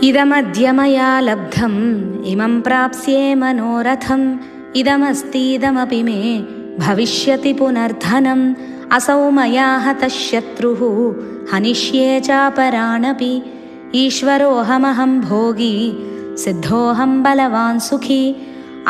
ఇదమద్య మయా లబ్ధం ఇమం ప్రాప్స్యే మనోరథం ఇదమస్తిదమపి మే భవిష్యతి పునర్ధనం అసౌ మయా హతః శత్రుః హనిష్యే చాపరాణపి ఈశ్వరోహమహం భోగి సిద్ధోహం బలవాన్ సుఖీ.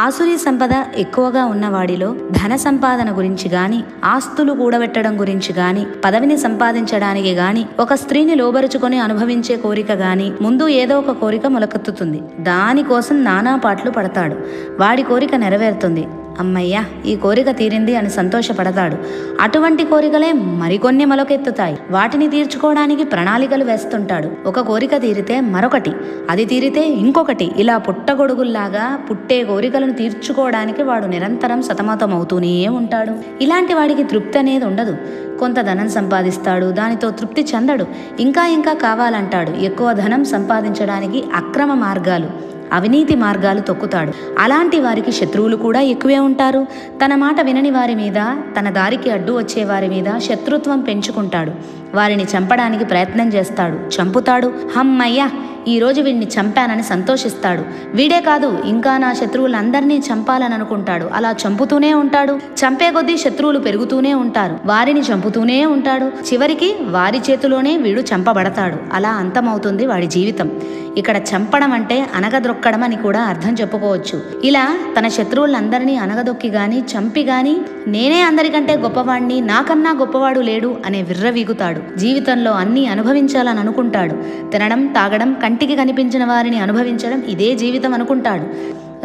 ఆసురీ సంపద ఎక్కువగా ఉన్నవాడిలో ధన సంపాదన గురించి గాని, ఆస్తులు కూడబెట్టడం గురించి గాని, పదవిని సంపాదించడానికి గాని, ఒక స్త్రీని లోబరుచుకొని అనుభవించే కోరిక గాని, ముందు ఏదో ఒక కోరిక మొలకెత్తుతుంది. దానికోసం నానా పాట్లు పడతాడు. వాడి కోరిక నెరవేరుతుంది. అమ్మయ్యా, ఈ కోరిక తీరింది అని సంతోషపడతాడు. అటువంటి కోరికలే మరికొన్ని మొలకెత్తుతాయి. వాటిని తీర్చుకోవడానికి ప్రణాళికలు వేస్తుంటాడు. ఒక కోరిక తీరితే మరొకటి, అది తీరితే ఇంకొకటి, ఇలా పుట్టగొడుగుల్లాగా పుట్టే కోరికలను తీర్చుకోవడానికి వాడు నిరంతరం సతమతమవుతూనే ఉంటాడు. ఇలాంటి వాడికి తృప్తి అనేది ఉండదు. కొంత ధనం సంపాదిస్తాడు, దానితో తృప్తి చెందడు. ఇంకా ఇంకా కావాలంటాడు. ఎక్కువ ధనం సంపాదించడానికి అక్రమ మార్గాలు, అవినీతి మార్గాలు తొక్కుతాడు. అలాంటి వారికి శత్రువులు కూడా ఎక్కువే ఉంటారు. తన మాట వినని వారి మీద, తన దారికి అడ్డు వచ్చే వారి మీద శత్రుత్వం పెంచుకుంటాడు. వారిని చంపడానికి ప్రయత్నం చేస్తాడు, చంపుతాడు. హమ్మయ్యా, ఈరోజు వీడిని చంపానని సంతోషిస్తాడు. వీడే కాదు, ఇంకా నా శత్రువులందరినీ చంపాలని అనుకుంటాడు. అలా చంపుతూనే ఉంటాడు. చంపే కొద్దీ శత్రువులు పెరుగుతూనే ఉంటారు. వారిని చంపుతూనే ఉంటాడు. చివరికి వారి చేతిలోనే వీడు చంపబడతాడు. అలా అంతమవుతుంది వాడి జీవితం. ఇక్కడ చంపడం అంటే అనగదొక్కడం అని కూడా అర్థం చెప్పుకోవచ్చు. ఇలా తన శత్రువులందరినీ అనగదొక్కి గాని, చంపి గాని, నేనే అందరికంటే గొప్పవాణ్ణి, నాకన్నా గొప్పవాడు లేడు అనే విర్రవీగుతాడు. జీవితంలో అన్నీ అనుభవించాలని అనుకుంటాడు. తినడం, తాగడం, కంటికి కనిపించిన వారిని అనుభవించడం ఇదే జీవితం అనుకుంటాడు.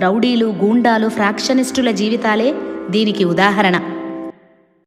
రౌడీలు, గూండాలు, ఫ్రాక్షనిస్టుల జీవితాలే దీనికి ఉదాహరణ.